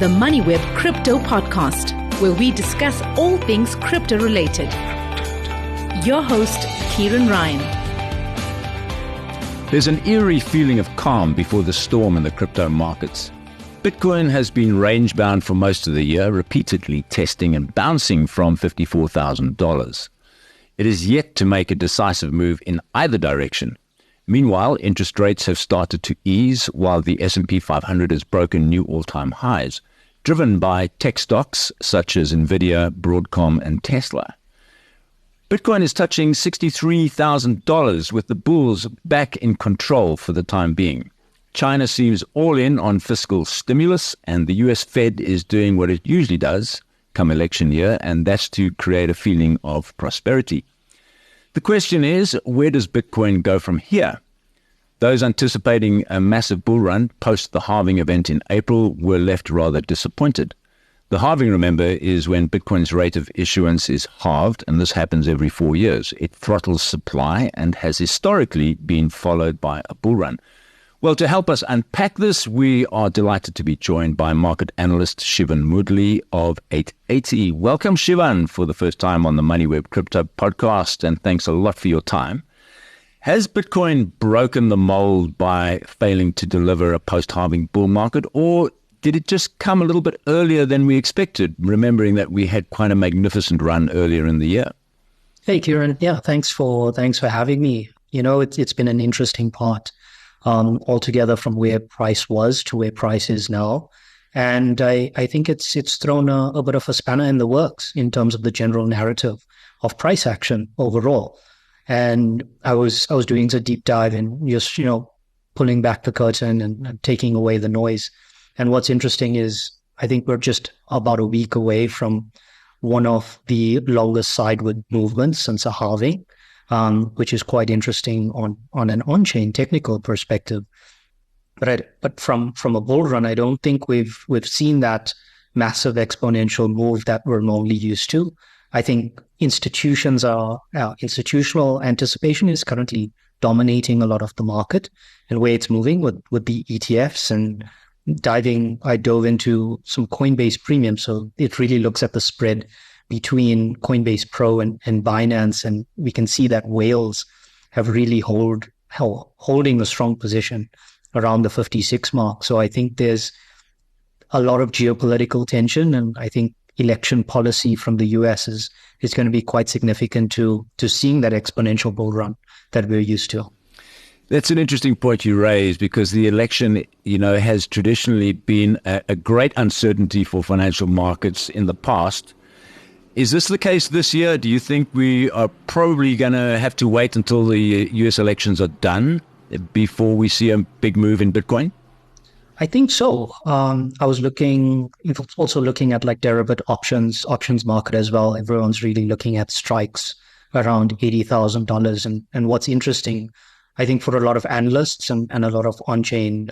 the Moneyweb Crypto Podcast, where we discuss all things crypto related. Your host, Kieran Ryan. There's an eerie feeling of calm before the storm in the crypto markets. Bitcoin has been range-bound for most of the year, repeatedly testing and bouncing from $54,000. It is yet to make a decisive move in either direction. Meanwhile, interest rates have started to ease while the S&P 500 has broken new all-time highs, driven by tech stocks such as Nvidia, Broadcom, and Tesla. Bitcoin is touching $63,000 with the bulls back in control for the time being. China seems all in on fiscal stimulus, and the US Fed is doing what it usually does come election year, and that's to create a feeling of prosperity. The question is, where does Bitcoin go from here? Those anticipating a massive bull run post the halving event in April were left rather disappointed. The halving, remember, is when Bitcoin's rate of issuance is halved, and this happens every 4 years. It throttles supply and has historically been followed by a bull run. Well, to help us unpack this, we are delighted to be joined by market analyst Shivan Mudli of 880. Welcome, Shivan, for the first time on the Moneyweb Crypto Podcast, and thanks a lot for your time. Has Bitcoin broken the mold by failing to deliver a post-halving bull market, or did it just come a little bit earlier than we expected, remembering that we had quite a magnificent run earlier in the year? Hey, Kieran. Yeah, thanks for having me. You know, it's been an interesting part. Altogether from where price was to where price is now. And I think it's thrown a bit of a spanner in the works in terms of the general narrative of price action overall. And I was doing a deep dive and just, pulling back the curtain and taking away the noise. And what's interesting is I think we're just about a week away from one of the longest sideward movements since a halving. Which is quite interesting on an on-chain technical perspective. But from a bull run, I don't think we've seen that massive exponential move that we're normally used to. I think institutional anticipation is currently dominating a lot of the market and where it's moving with the ETFs and I dove into some Coinbase premium. So it really looks at the spread between Coinbase Pro and Binance, and we can see that whales have really holding a strong position around the 56 mark. So I think there's a lot of geopolitical tension, and I think election policy from the US is going to be quite significant to seeing that exponential bull run that we're used to. That's an interesting point you raise, because the election, has traditionally been a great uncertainty for financial markets in the past. Is this the case this year? Do you think we are probably going to have to wait until the US elections are done before we see a big move in Bitcoin? I think so. I was also looking at like derivative options market as well. Everyone's really looking at strikes around $80,000. And what's interesting, I think for a lot of analysts and a lot of on-chain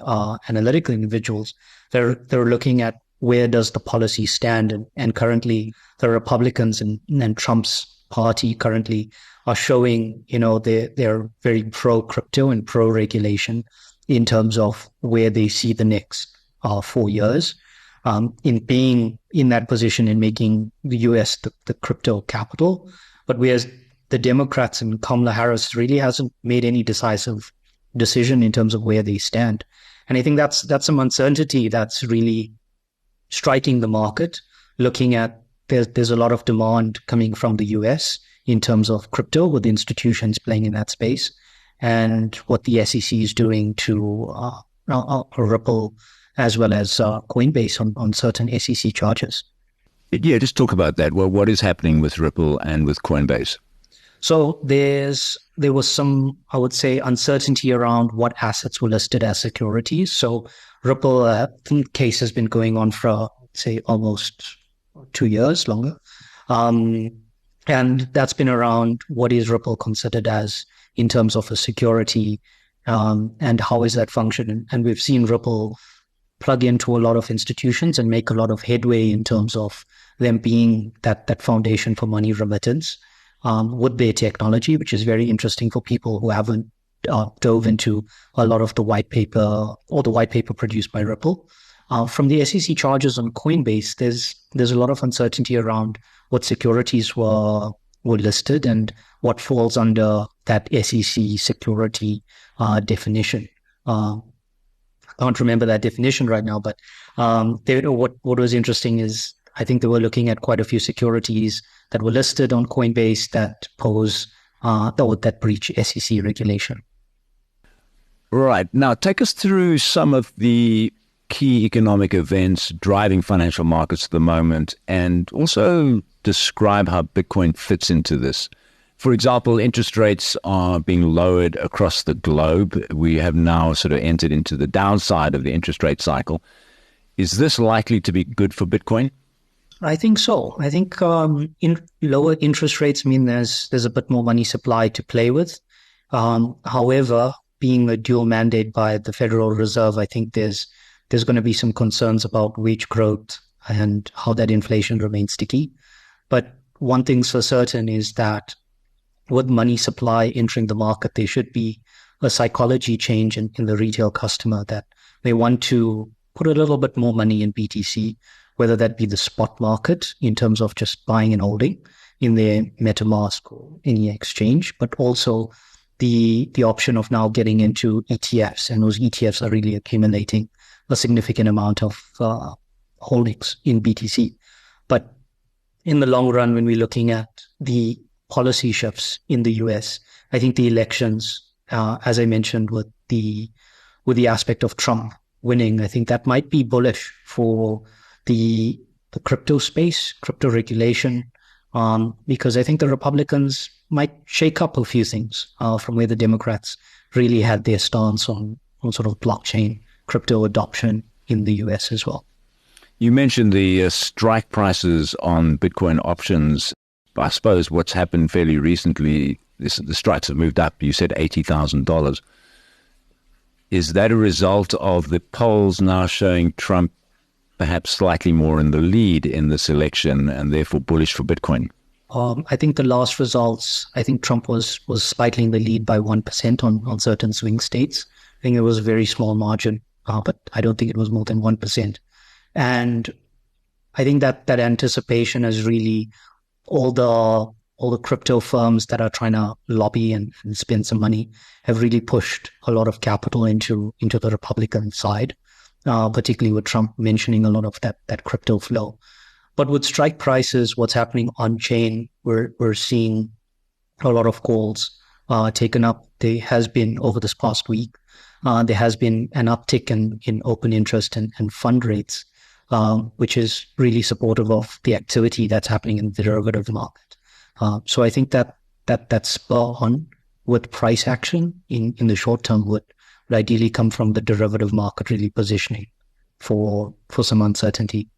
analytical individuals, they're looking at where does the policy stand? And currently, the Republicans and Trump's party currently are showing, they're very pro-crypto and pro-regulation in terms of where they see the next 4 years. In being in that position and making the US the crypto capital. But whereas the Democrats and Kamala Harris really hasn't made any decisive decision in terms of where they stand. And I think that's some uncertainty that's really striking the market, looking at there's a lot of demand coming from the US in terms of crypto, with institutions playing in that space, and what the SEC is doing to Ripple as well as Coinbase on certain SEC charges. Yeah, just talk about that. Well, what is happening with Ripple and with Coinbase? So there was some, I would say, uncertainty around what assets were listed as securities. So Ripple case has been going on for, say, almost 2 years longer. And that's been around what is Ripple considered as in terms of a security, and how is that function? And we've seen Ripple plug into a lot of institutions and make a lot of headway in terms of them being that foundation for money remittance with their technology, which is very interesting for people who haven't dove into a lot of the white paper or the white paper produced by Ripple. From the SEC charges on Coinbase, there's a lot of uncertainty around what securities were listed and what falls under that SEC security definition. I can't remember that definition right now, but what was interesting is I think they were looking at quite a few securities that were listed on Coinbase that pose that breach SEC regulation. Right. Now, take us through some of the key economic events driving financial markets at the moment, and also describe how Bitcoin fits into this. For example, interest rates are being lowered across the globe. We have now sort of entered into the downside of the interest rate cycle. Is this likely to be good for Bitcoin? I think so. I think lower interest rates mean there's a bit more money supply to play with. However, being a dual mandate by the Federal Reserve, I think there's going to be some concerns about wage growth and how that inflation remains sticky. But one thing's for certain is that with money supply entering the market, there should be a psychology change in the retail customer that they want to put a little bit more money in BTC, whether that be the spot market in terms of just buying and holding in their MetaMask or any exchange, but also the option of now getting into ETFs. And those ETFs are really accumulating a significant amount of holdings in BTC. But in the long run, when we're looking at the policy shifts in the US, I think the elections, as I mentioned, with the aspect of Trump winning, I think that might be bullish for the crypto space, crypto regulation, because I think the Republicans might shake up a few things from where the Democrats really had their stance on sort of blockchain, crypto adoption in the US as well. You mentioned the strike prices on Bitcoin options. I suppose what's happened fairly recently, the strikes have moved up. You said $80,000. Is that a result of the polls now showing Trump perhaps slightly more in the lead in this election and therefore bullish for Bitcoin? I think the last results, I think Trump was slightly in the lead by 1% on certain swing states. I think it was a very small margin, but I don't think it was more than 1%. And I think that anticipation has really all the crypto firms that are trying to lobby and spend some money have really pushed a lot of capital into the Republican side, particularly with Trump mentioning a lot of that crypto flow. But with strike prices, what's happening on chain, we're seeing a lot of calls taken up. There has been, over this past week, there has been an uptick in open interest and fund rates, which is really supportive of the activity that's happening in the derivative market. So I think that spur on with price action in the short term would ideally come from the derivative market really positioning for some uncertainty.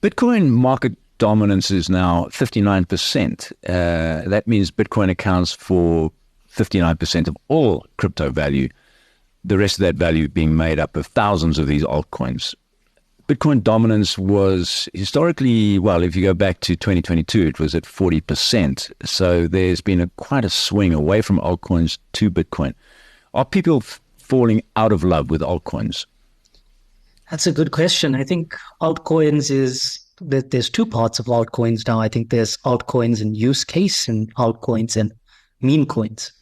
Bitcoin market dominance is now 59%. That means Bitcoin accounts for 59% of all crypto value, the rest of that value being made up of thousands of these altcoins. Bitcoin dominance was historically, well, if you go back to 2022, it was at 40%. So there's been quite a swing away from altcoins to Bitcoin. Are people falling out of love with altcoins? That's a good question. I think altcoins there's two parts of altcoins now. I think there's altcoins in use case and altcoins and meme coins,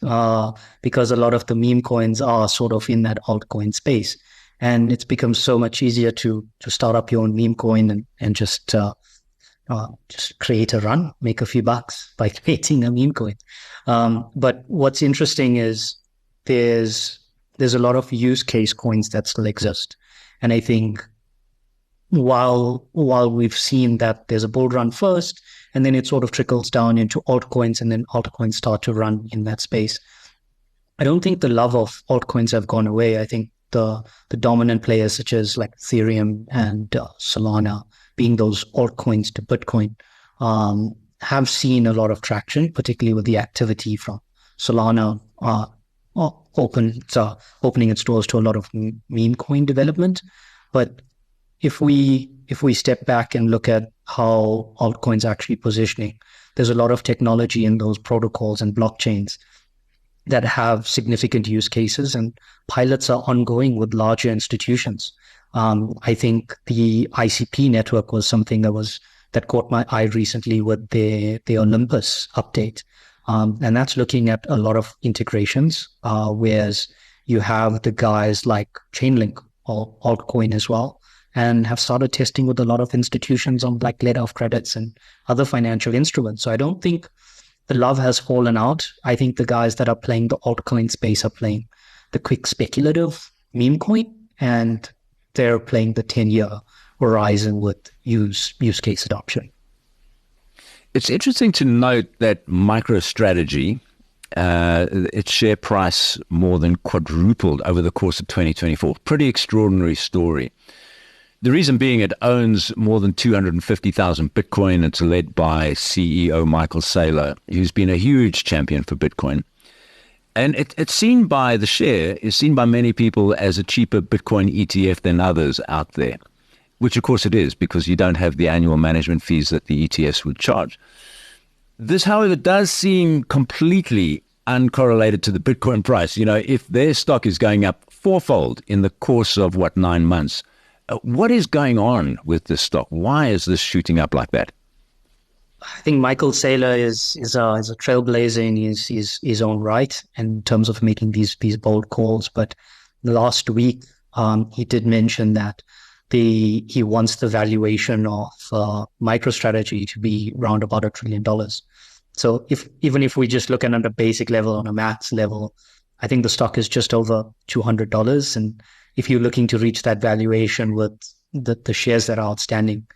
because a lot of the meme coins are sort of in that altcoin space. And it's become so much easier to start up your own meme coin and just create a run, make a few bucks by creating a meme coin. But what's interesting is there's a lot of use case coins that still exist. And I think while we've seen that there's a bull run first, and then it sort of trickles down into altcoins, and then altcoins start to run in that space, I don't think the love of altcoins have gone away. I think the dominant players such as like Ethereum and Solana, being those altcoins to Bitcoin, have seen a lot of traction, particularly with the activity from Solana opening its doors to a lot of meme coin development. But if we step back and look at how altcoins are actually positioning, there's a lot of technology in those protocols and blockchains that have significant use cases, and pilots are ongoing with larger institutions I think the ICP network was something that caught my eye recently with the Olympus update. And that's looking at a lot of integrations, whereas you have the guys like Chainlink or altcoin as well, and have started testing with a lot of institutions on like letter of credits and other financial instruments. So I don't think the love has fallen out. I think the guys that are playing the altcoin space are playing the quick speculative meme coin, and they're playing the 10-year horizon with use case adoption. It's interesting to note that MicroStrategy, its share price more than quadrupled over the course of 2024. Pretty extraordinary story. The reason being it owns more than 250,000 Bitcoin. It's led by CEO Michael Saylor, who's been a huge champion for Bitcoin. And it's seen by the share, is seen by many people as a cheaper Bitcoin ETF than others out there, which of course it is because you don't have the annual management fees that the ETFs would charge. This, however, does seem completely uncorrelated to the Bitcoin price. You know, if their stock is going up fourfold in the course of, 9 months, what is going on with this stock? Why is this shooting up like that? I think Michael Saylor is a trailblazer in his own right in terms of making these bold calls. But last week, he did mention that he wants the valuation of MicroStrategy to be around about $1 trillion. So even if we just look at it on a basic level, on a maths level, I think the stock is just over $200. And if you're looking to reach that valuation with the shares that are outstanding,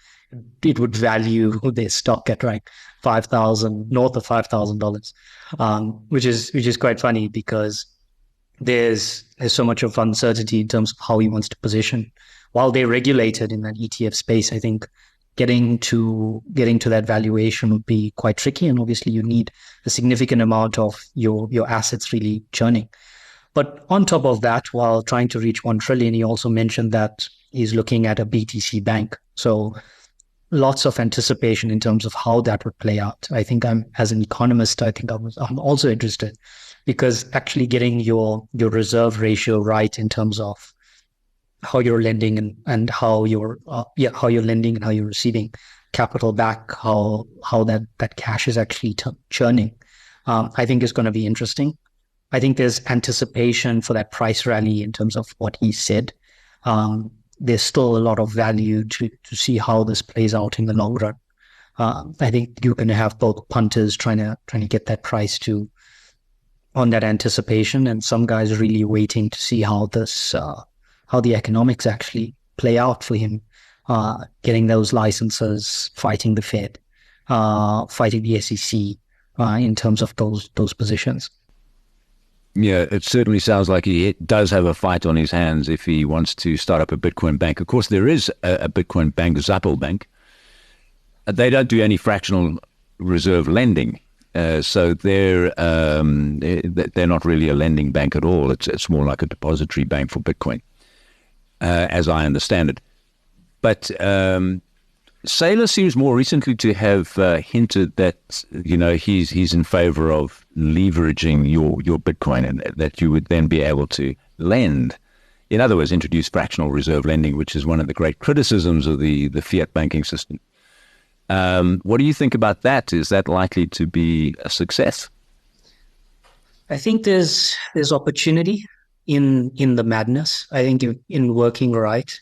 it would value their stock at like north of $5,000, which is quite funny because there's so much of uncertainty in terms of how he wants to position. While they're regulated in that ETF space, I think getting to that valuation would be quite tricky, and obviously you need a significant amount of your assets really churning. But on top of that, while trying to reach 1 trillion, he also mentioned that he's looking at a BTC bank. So lots of anticipation in terms of how that would play out. I think as an economist, I'm also interested because actually getting your reserve ratio right in terms of how you're lending and how you're lending and how you're receiving capital back, how that cash is actually churning, I think is going to be interesting. I think there's anticipation for that price rally in terms of what he said. There's still a lot of value to see how this plays out in the long run. I think you're going to have both punters trying to get that price on that anticipation, and some guys really waiting to see how the economics actually play out for him, getting those licenses, fighting the Fed, fighting the SEC in terms of those positions. Yeah, it certainly sounds like he does have a fight on his hands if he wants to start up a Bitcoin bank. Of course, there is a Bitcoin bank, Zappel Bank. They don't do any fractional reserve lending, so they're not really a lending bank at all. It's more like a depository bank for Bitcoin, as I understand it. But Saylor seems more recently to have hinted that he's in favor of leveraging your Bitcoin, and that you would then be able to lend. In other words, introduce fractional reserve lending, which is one of the great criticisms of the fiat banking system. What do you think about that? Is that likely to be a success? I think there's opportunity in the madness. I think in working right,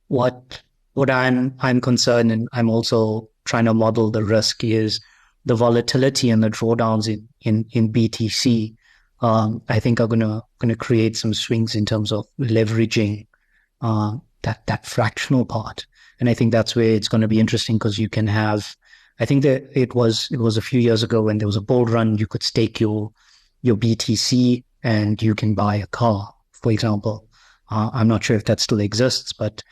what I'm concerned, and I'm also trying to model the risk, is the volatility and the drawdowns in BTC. I think are gonna create some swings in terms of leveraging that fractional part, and I think that's where it's going to be interesting because you can have. I think that it was a few years ago when there was a bull run, you could stake your BTC and you can buy a car, for example. I'm not sure if that still exists, but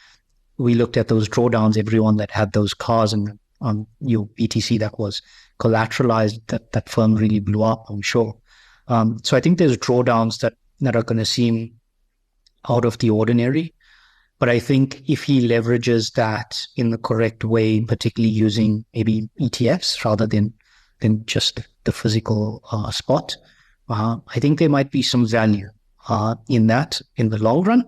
we looked at those drawdowns, everyone that had those cars and your BTC that was collateralized, that firm really blew up, I'm sure. So I think there's drawdowns that are going to seem out of the ordinary. But I think if he leverages that in the correct way, particularly using maybe ETFs rather than just the physical spot, I think there might be some value in that in the long run.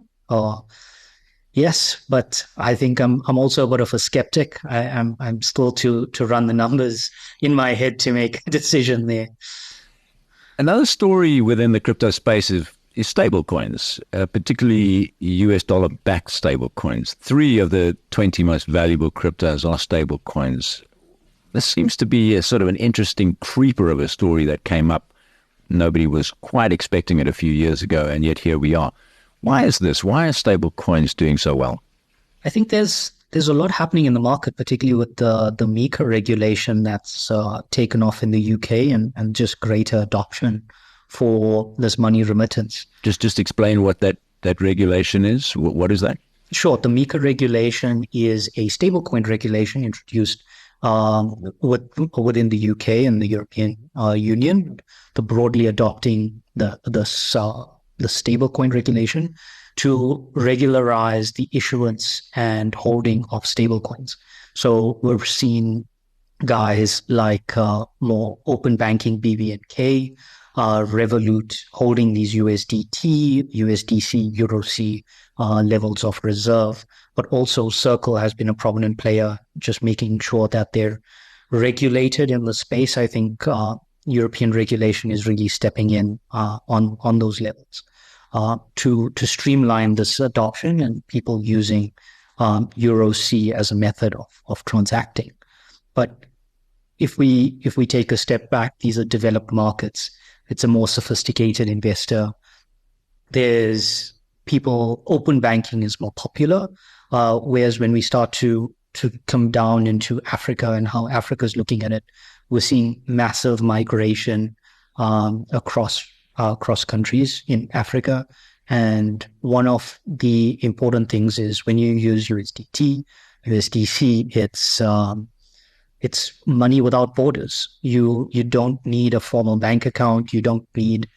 Yes, but I think I'm also a bit of a skeptic. I'm still to run the numbers in my head to make a decision there. Another story within the crypto space is stable coins, particularly US dollar backed stable coins. 3 of the 20 most valuable cryptos are stable coins. This seems to be a sort of an interesting creeper of a story that came up. Nobody was quite expecting it a few years ago, and yet here we are. Why is this? Why are stable coins doing so well? I think there's a lot happening in the market, particularly with the MiCA regulation that's taken off in the UK and just greater adoption for this money remittance. Just explain what that regulation is. What is that? Sure. The MiCA regulation is a stablecoin regulation introduced within the UK and the European Union, the broadly adopting the stablecoin regulation to regularize the issuance and holding of stablecoins. So we've seen guys like more open banking, BVNK, Revolut holding these USDT, USDC, EuroC levels of reserve, but also Circle has been a prominent player, just making sure that they're regulated in the space. I think European regulation is really stepping in on those levels to streamline this adoption and people using EuroC as a method of transacting. But if we take a step back, these are developed markets. It's a more sophisticated investor. There's people, open banking is more popular, whereas when we start to come down into Africa and how Africa is looking at it, we're seeing massive migration across countries in Africa. And one of the important things is when you use USDT, USDC, it's money without borders. You don't need a formal bank account. You don't need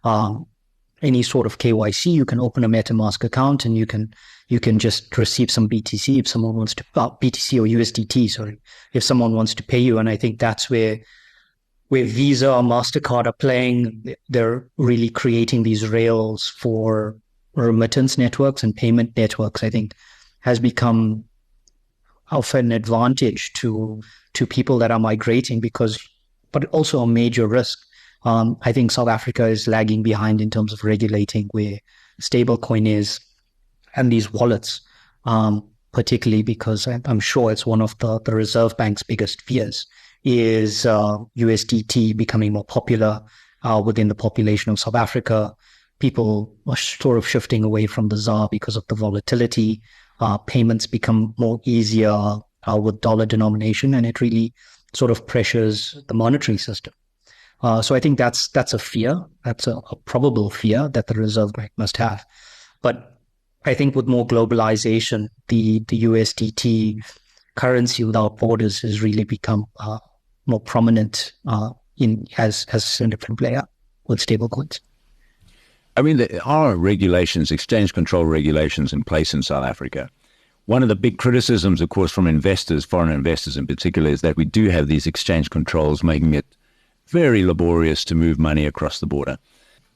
any sort of KYC. You can open a MetaMask account and you can just receive some BTC if someone wants to BTC or USDT. Sorry, if someone wants to pay you. And I think that's where Visa or MasterCard are playing. They're really creating these rails for remittance networks and payment networks. I think has become of an advantage to people that are migrating but also a major risk. I think South Africa is lagging behind in terms of regulating where stablecoin is and these wallets, particularly because I'm sure it's one of the Reserve Bank's biggest fears is USDT becoming more popular within the population of South Africa. People are sort of shifting away from the ZAR because of the volatility. Payments become more easier with dollar denomination, and it really sort of pressures the monetary system. So I think that's a fear. That's a probable fear that the Reserve Bank must have. But I think with more globalization, the USDT currency without borders has really become more prominent as a different player with stablecoins. I mean, there are regulations, exchange control regulations in place in South Africa. One of the big criticisms, of course, from investors, foreign investors in particular, is that we do have these exchange controls making it very laborious to move money across the border.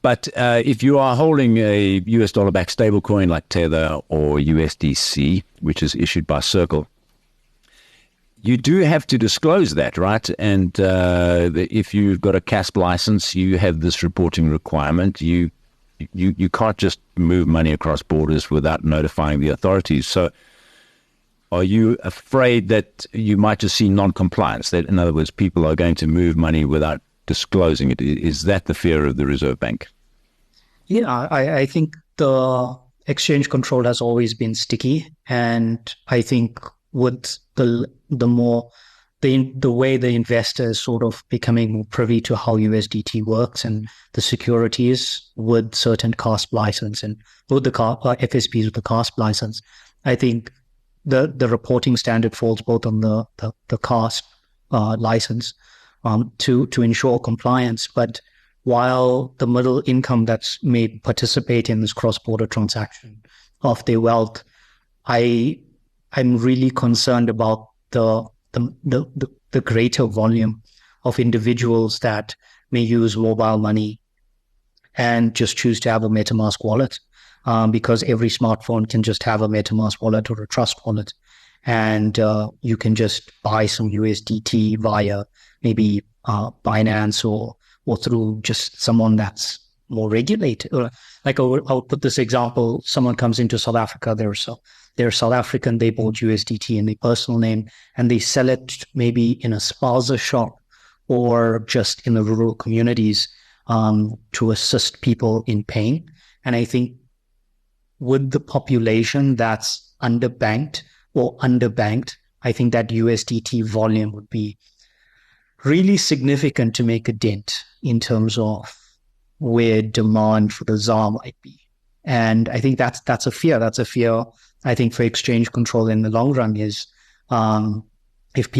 But if you are holding a US dollar-backed stablecoin like Tether or USDC, which is issued by Circle, you do have to disclose that, right? And if you've got a CASP license, you have this reporting requirement. You can't just move money across borders without notifying the authorities. So are you afraid that you might just see non-compliance? That, in other words, people are going to move money without disclosing it? Is that the fear of the Reserve Bank? Yeah, I think the exchange control has always been sticky. And I think with the way the investor is sort of becoming more privy to how USDT works and the securities with certain CASP license and with the FSPs with the CASP license, I think the reporting standard falls both on the CASP license to ensure compliance. But while the middle income that's made participate in this cross-border transaction of their wealth, I'm really concerned about the greater volume of individuals that may use mobile money and just choose to have a MetaMask wallet. because every smartphone can just have a MetaMask wallet or a Trust wallet. And you can just buy some USDT via maybe Binance or through just someone that's more regulated. Like I'll put this example: someone comes into South Africa, they're South African, they bought USDT in their personal name, and they sell it maybe in a spaza shop or just in the rural communities to assist people in paying. And I think with the population that's underbanked, I think that USDT volume would be really significant to make a dent in terms of where demand for the ZAR might be. And I think that's a fear. That's a fear, I think, for exchange control in the long run is if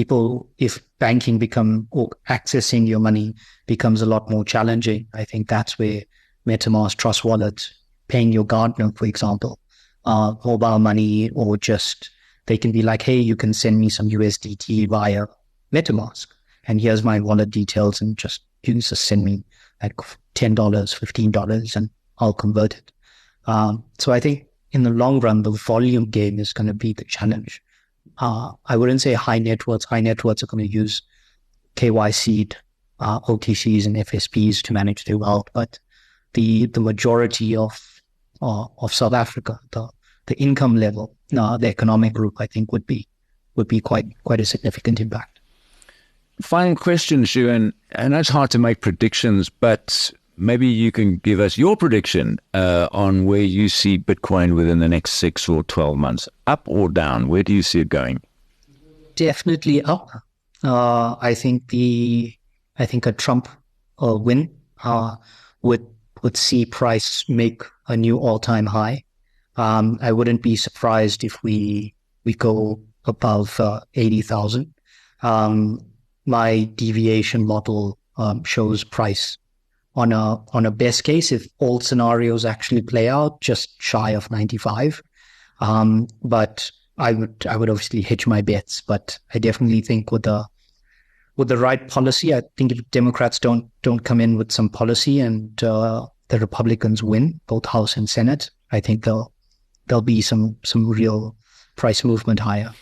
banking or accessing your money becomes a lot more challenging. I think that's where MetaMask Trust Wallet, paying your gardener, for example, mobile money, or just they can be like, hey, you can send me some USDT via MetaMask, and here's my wallet details, and you can just send me like $10, $15, and I'll convert it. So I think in the long run, the volume game is going to be the challenge. I wouldn't say high net worths. High net worths are going to use KYC'd OTCs and FSPs to manage their wealth, but the majority of South Africa, the income level, the economic group, I think would be quite a significant impact. Final question, Shu, and I know it's hard to make predictions, but maybe you can give us your prediction on where you see Bitcoin within the next 6 or 12 months, up or down. Where do you see it going? Definitely up. I think a Trump win would see price make a new all-time high. I wouldn't be surprised if we go above 80,000. My deviation model shows price on a best case, if all scenarios actually play out, just shy of 95. But I would obviously hedge my bets. But I definitely think with the right policy, I think if Democrats don't come in with some policy and the Republicans win both House and Senate, I think there'll be some real price movement higher.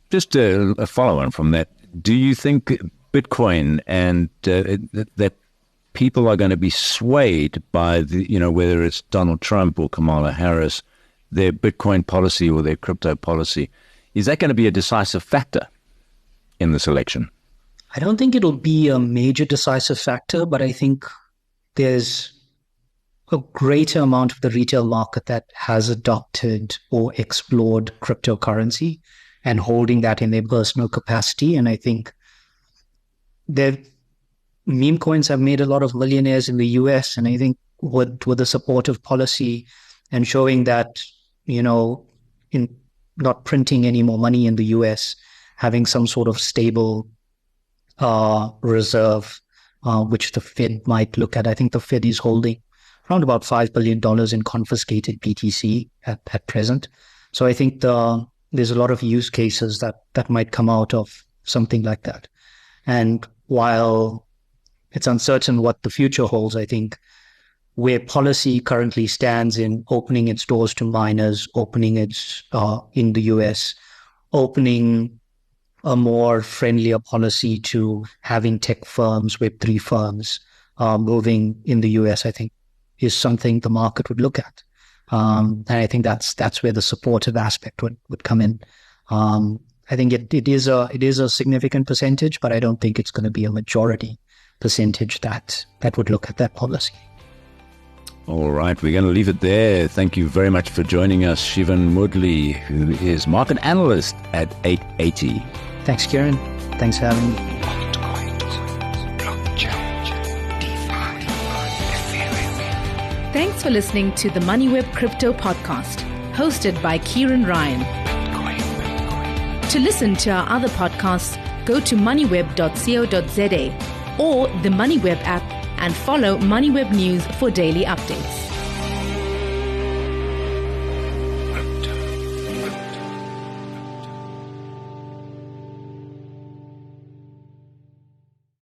Just a follow-on from that. Do you think Bitcoin and that people are going to be swayed by whether it's Donald Trump or Kamala Harris, their Bitcoin policy or their crypto policy? Is that going to be a decisive factor in this election? I don't think it'll be a major decisive factor, but I think there's a greater amount of the retail market that has adopted or explored cryptocurrency and holding that in their personal capacity. And I think meme coins have made a lot of millionaires in the US. And I think with the support of policy and showing that, in not printing any more money in the US, having some sort of stable reserve, which the Fed might look at. I think the Fed is holding around about $5 billion in confiscated BTC at present. So I think there's a lot of use cases that might come out of something like that. And while it's uncertain what the future holds, I think where policy currently stands in opening its doors to miners, opening its in the US, opening a more friendlier policy to having tech firms, Web3 firms moving in the US, I think is something the market would look at. And I think that's where the supportive aspect would come in. I think it is a significant percentage, but I don't think it's going to be a majority percentage that would look at that policy. All right, we're going to leave it there. Thank you very much for joining us, Shivan Mudli, who is market analyst at 880. Thanks, Kieran. Thanks for having me. Thanks for listening to the Moneyweb Crypto Podcast, hosted by Kieran Ryan. To listen to our other podcasts, go to moneyweb.co.za or the Moneyweb app and follow Moneyweb News for daily updates.